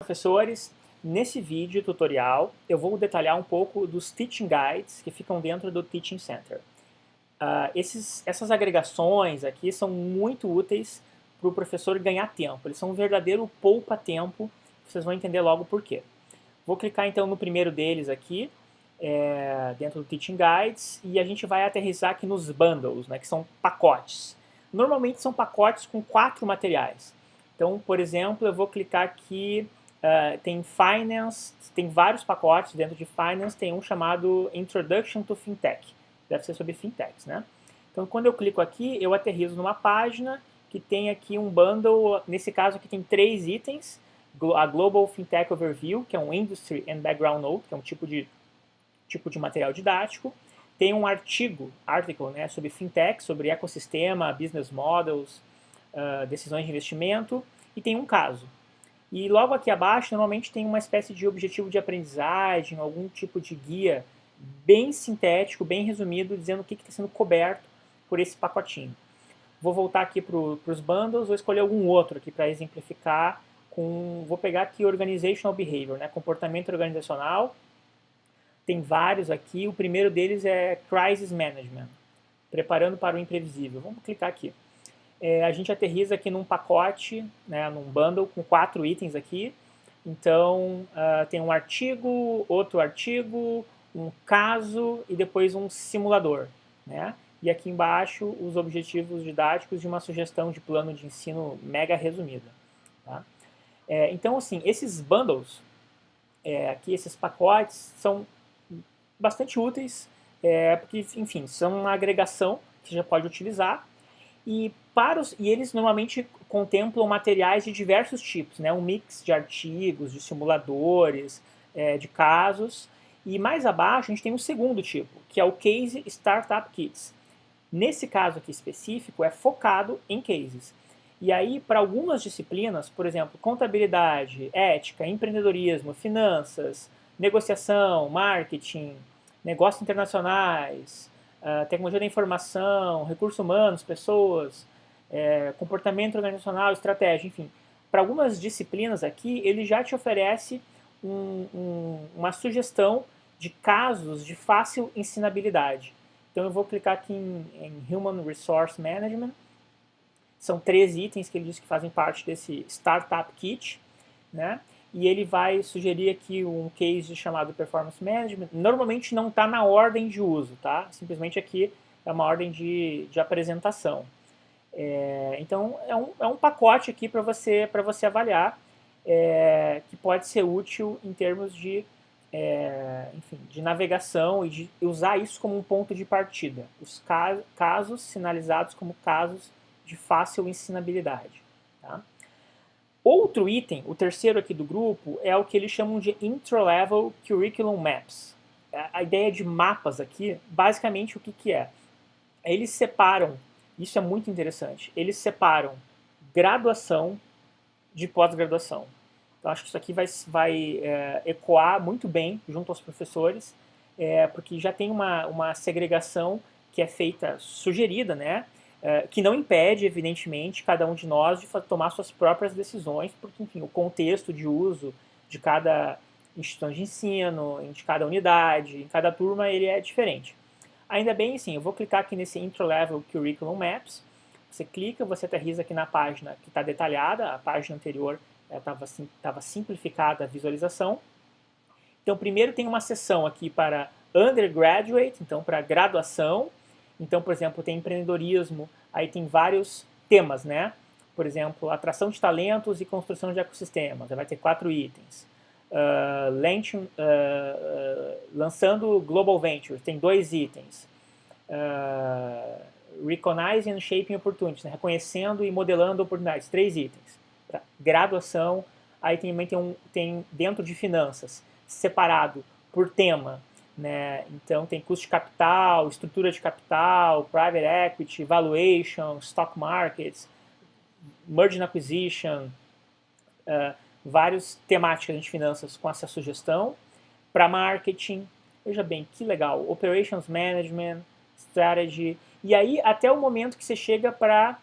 Professores, nesse vídeo tutorial eu vou detalhar um pouco dos Teaching Guides que ficam dentro do Teaching Center. Essas agregações aqui são muito úteis para o professor ganhar tempo, eles são um verdadeiro poupa-tempo, vocês vão entender logo por quê. Vou clicar então no primeiro deles aqui, dentro do Teaching Guides, e a gente vai aterrissar aqui nos bundles, né, que são pacotes. Normalmente são pacotes com 4 materiais. Então, por exemplo, eu vou clicar aqui, tem Finance, tem vários pacotes dentro de Finance, tem um chamado Introduction to Fintech, deve ser sobre Fintechs, né? Então, quando eu clico aqui, eu aterrizo numa página que tem aqui um bundle, nesse caso aqui tem 3 itens, a Global Fintech Overview, que é um Industry and Background Note, que é um tipo de material didático, tem um article, né, sobre Fintech, sobre ecossistema, business models, decisões de investimento, e tem um caso. E logo aqui abaixo, normalmente tem uma espécie de objetivo de aprendizagem, algum tipo de guia bem sintético, bem resumido, dizendo o que está sendo coberto por esse pacotinho. Vou voltar aqui para os bundles, vou escolher algum outro aqui para exemplificar. Vou pegar aqui Organizational Behavior, né, comportamento organizacional. Tem vários aqui, o primeiro deles é Crisis Management, preparando para o imprevisível. Vamos clicar aqui. A gente aterriza aqui num pacote, né, num bundle com 4 itens aqui. Então, tem um artigo, outro artigo, um caso e depois um simulador, né? E aqui embaixo os objetivos didáticos e uma sugestão de plano de ensino mega resumida. Tá? Então, assim, esses bundles, aqui esses pacotes são bastante úteis, porque, enfim, são uma agregação que você já pode utilizar. E eles normalmente contemplam materiais de diversos tipos, né? Um mix de artigos, de simuladores, de casos. E mais abaixo a gente tem um segundo tipo, que é o Case Startup Kits. Nesse caso aqui específico, é focado em cases. E aí, para algumas disciplinas, por exemplo, contabilidade, ética, empreendedorismo, finanças, negociação, marketing, negócios internacionais, tecnologia da informação, recursos humanos, pessoas, comportamento organizacional, estratégia, enfim. Para algumas disciplinas aqui, ele já te oferece uma sugestão de casos de fácil ensinabilidade. Então eu vou clicar aqui em Human Resource Management. São 3 itens que ele diz que fazem parte desse Startup Kit, né? E ele vai sugerir aqui um case chamado Performance Management. Normalmente não está na ordem de uso, tá? Simplesmente aqui é uma ordem de apresentação. Então é um pacote aqui para você avaliar, que pode ser útil em termos de, enfim, de navegação e de usar isso como um ponto de partida. Os casos sinalizados como casos de fácil ensinabilidade. Tá? Outro item, o terceiro aqui do grupo, é o que eles chamam de Intro-Level Curriculum Maps. A ideia de mapas aqui, basicamente o que é? Eles separam, isso é muito interessante, eles separam graduação de pós-graduação. Então acho que isso aqui vai ecoar muito bem junto aos professores, porque já tem uma segregação que é feita, sugerida, né? Que não impede, evidentemente, cada um de nós de tomar suas próprias decisões, porque, enfim, o contexto de uso de cada instituição de ensino, de cada unidade, em cada turma, ele é diferente. Ainda bem, assim, eu vou clicar aqui nesse Intro-Level Curriculum Maps, você clica, você aterriza aqui na página que está detalhada, a página anterior estava simplificada a visualização. Então, primeiro tem uma seção aqui para Undergraduate, então para graduação. Então, por exemplo, tem empreendedorismo, aí tem vários temas, né? Por exemplo, atração de talentos e construção de ecossistemas, vai ter 4 itens. Lançando Global Ventures, tem 2 itens. Recognizing and Shaping Opportunities, né? Reconhecendo e modelando oportunidades, 3 itens. Pra graduação, aí também tem dentro de finanças, separado por tema, né? Então tem custo de capital, estrutura de capital, private equity, valuation, stock markets, merger and acquisition, várias temáticas de finanças com essa sugestão. Para marketing, veja bem, que legal, operations management, strategy, e aí até o momento que você chega para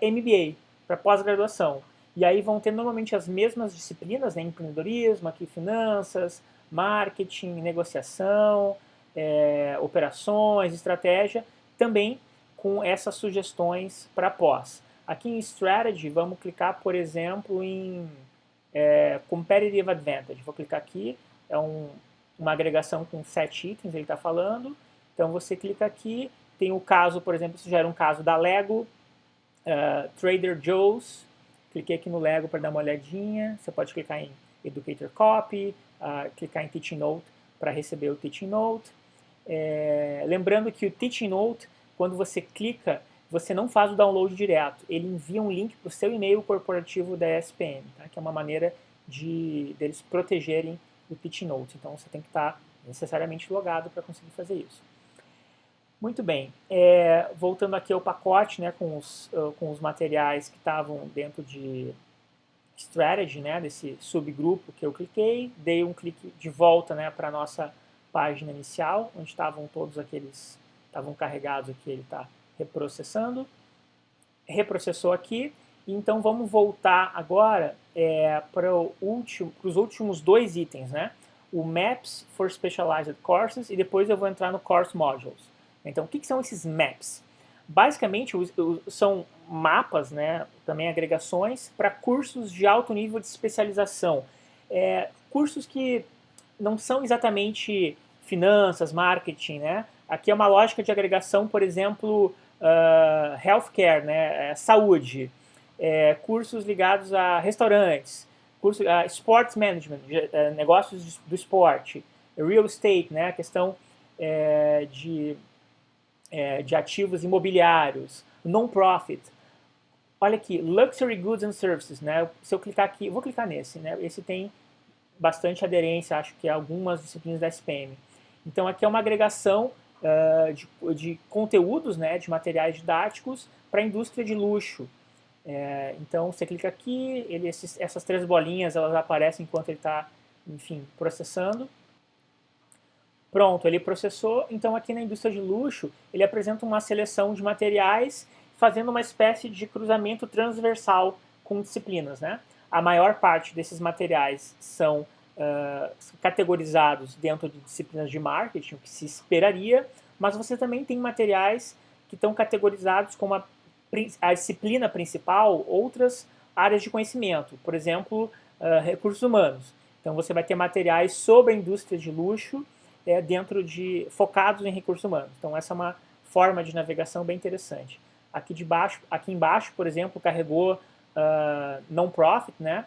MBA, para pós-graduação. E aí vão ter normalmente as mesmas disciplinas, né? Empreendedorismo, aqui finanças, marketing, negociação, operações, estratégia, também com essas sugestões para pós. Aqui em Strategy, vamos clicar, por exemplo, em Competitive Advantage. Vou clicar aqui, é uma agregação com 7 itens, ele está falando. Então você clica aqui, tem o caso, por exemplo, isso gera um caso da Lego, Trader Joe's. Cliquei aqui no Lego para dar uma olhadinha. Você pode clicar em Educator Copy, clicar em Teaching Note para receber o Teaching Note. Lembrando que o Teaching Note, quando você clica, você não faz o download direto. Ele envia um link para o seu e-mail corporativo da ESPM, tá? Que é uma maneira deles protegerem o Teaching Note. Então você tem que estar necessariamente logado para conseguir fazer isso. Muito bem, voltando aqui ao pacote, né, com os materiais que estavam dentro de Strategy, né, desse subgrupo que eu cliquei, dei um clique de volta, né, para a nossa página inicial, onde estavam todos aqueles, estavam carregados aqui, ele está reprocessando, reprocessou aqui, então vamos voltar agora para os últimos 2 itens, né, o Maps for Specialized Courses e depois eu vou entrar no Course Modules. Então, o que são esses maps? Basicamente, são mapas, né, também agregações, para cursos de alto nível de especialização. Cursos que não são exatamente finanças, marketing, né? Aqui é uma lógica de agregação, por exemplo, healthcare, né, saúde, cursos ligados a restaurantes, curso, sports management, negócios do esporte, real estate, né, a questão de ativos imobiliários, non-profit. Olha aqui, Luxury Goods and Services, né? Se eu clicar aqui, vou clicar nesse, né? Esse tem bastante aderência, acho que a algumas disciplinas da SPM. Então aqui é uma agregação de conteúdos, né? De materiais didáticos para a indústria de luxo. Então você clica aqui, essas 3 bolinhas elas aparecem enquanto ele está, enfim, processando. Pronto, ele processou. Então aqui na indústria de luxo, ele apresenta uma seleção de materiais fazendo uma espécie de cruzamento transversal com disciplinas, né? A maior parte desses materiais são categorizados dentro de disciplinas de marketing, o que se esperaria, mas você também tem materiais que estão categorizados como a disciplina principal, outras áreas de conhecimento, por exemplo, recursos humanos. Então você vai ter materiais sobre a indústria de luxo, focados em recursos humanos. Então essa é uma forma de navegação bem interessante. Aqui embaixo, por exemplo, carregou non-profit, né?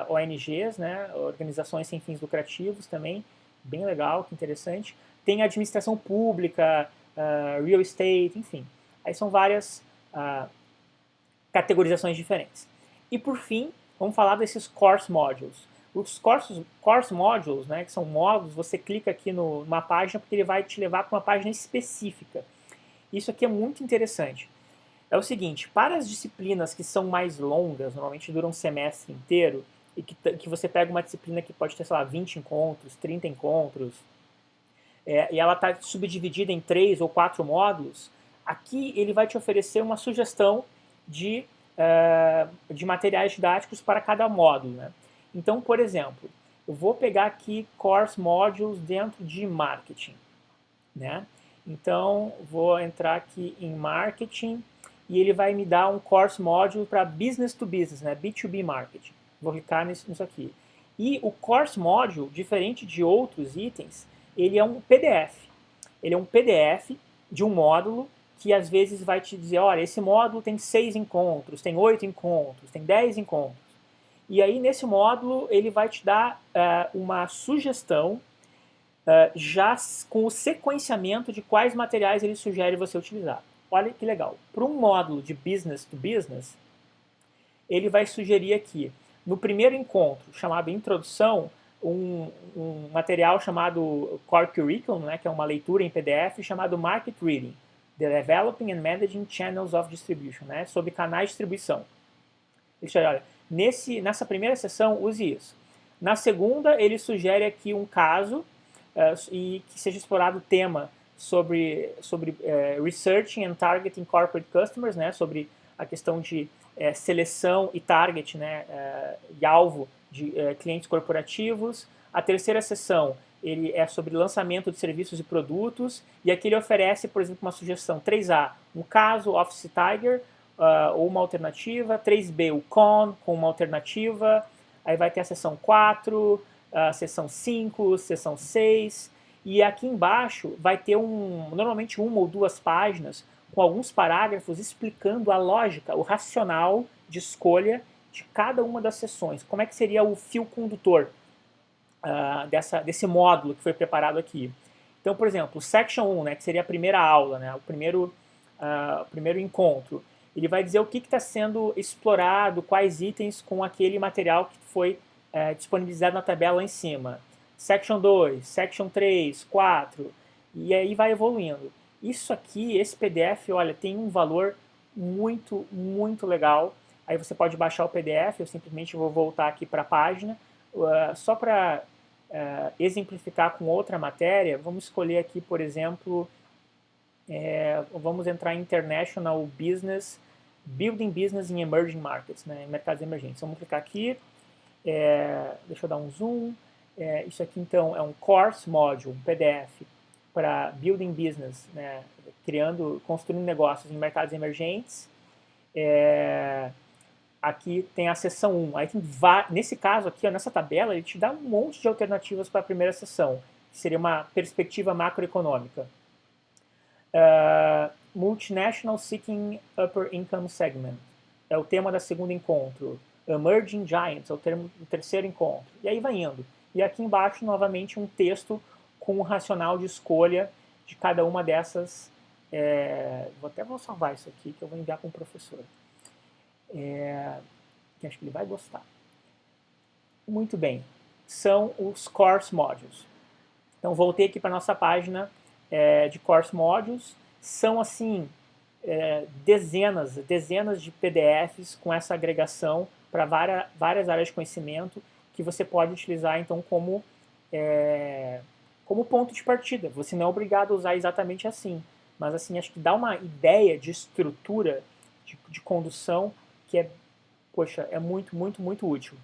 ONGs, né? Organizações sem fins lucrativos também, bem legal, que interessante. Tem administração pública, real estate, enfim. Aí são várias categorizações diferentes. E por fim, vamos falar desses course modules. Os course modules, né, que são módulos, você clica aqui numa página porque ele vai te levar para uma página específica. Isso aqui é muito interessante. É o seguinte, para as disciplinas que são mais longas, normalmente duram um semestre inteiro, e que você pega uma disciplina que pode ter, sei lá, 20 encontros, 30 encontros, e ela está subdividida em 3 ou 4 módulos, aqui ele vai te oferecer uma sugestão de materiais didáticos para cada módulo, né? Então, por exemplo, eu vou pegar aqui Course Modules dentro de Marketing, né? Então, vou entrar aqui em Marketing e ele vai me dar um Course Module para Business to Business, né? B2B Marketing. Vou clicar nisso aqui. E o Course Module, diferente de outros itens, ele é um PDF. Ele é um PDF de um módulo que às vezes vai te dizer, olha, esse módulo tem 6 encontros, tem 8 encontros, tem 10 encontros. E aí, nesse módulo, ele vai te dar uma sugestão já com o sequenciamento de quais materiais ele sugere você utilizar. Olha que legal. Para um módulo de Business to Business, ele vai sugerir aqui, no primeiro encontro, chamado Introdução, um material chamado Core Curriculum, né, que é uma leitura em PDF, chamado Market Reading, Developing and Managing Channels of Distribution, né, sobre canais de distribuição. Ele sugere, olha, nessa primeira sessão, use isso. Na segunda, ele sugere aqui um caso e que seja explorado o tema sobre Researching and Targeting Corporate Customers, né, sobre a questão de seleção e target, né, e alvo de clientes corporativos. A terceira seção ele é sobre lançamento de serviços e produtos, e aqui ele oferece, por exemplo, uma sugestão 3A, um caso, Office Tiger, ou uma alternativa, 3B, o Con, com uma alternativa, aí vai ter a seção 4, a seção 5, seção 6, e aqui embaixo vai ter normalmente uma ou duas páginas com alguns parágrafos explicando a lógica, o racional de escolha de cada uma das seções, como é que seria o fio condutor desse módulo que foi preparado aqui. Então, por exemplo, Section 1, né, que seria a primeira aula, né, o primeiro encontro, ele vai dizer o que está sendo explorado, quais itens com aquele material que foi disponibilizado na tabela lá em cima. Section 2, Section 3, 4, e aí vai evoluindo. Isso aqui, esse PDF, olha, tem um valor muito, muito legal. Aí você pode baixar o PDF, eu simplesmente vou voltar aqui para a página. Só para exemplificar com outra matéria, vamos escolher aqui, por exemplo, vamos entrar em International Business, Building Business in Emerging Markets, né, em mercados emergentes. Vamos clicar aqui, deixa eu dar um zoom. Isso aqui, então, é um course module, um PDF, para Building Business, né, construindo negócios em mercados emergentes. Aqui tem a seção 1. Aí tem nesse caso aqui, ó, nessa tabela, ele te dá um monte de alternativas para a primeira seção, que seria uma perspectiva macroeconômica. Multinational Seeking Upper Income Segment é o tema da segunda encontro. Emerging Giants é o terceiro encontro. E aí vai indo. E aqui embaixo, novamente, um texto com o racional de escolha de cada uma dessas. Vou salvar isso aqui, que eu vou enviar para um professor. Que acho que ele vai gostar. Muito bem. São os Course Modules. Então, voltei aqui para a nossa página de Course Modules. São, assim, dezenas de PDFs com essa agregação para várias áreas de conhecimento que você pode utilizar, então, como ponto de partida. Você não é obrigado a usar exatamente assim, mas, assim, acho que dá uma ideia de estrutura de condução que poxa, é muito, muito, muito útil.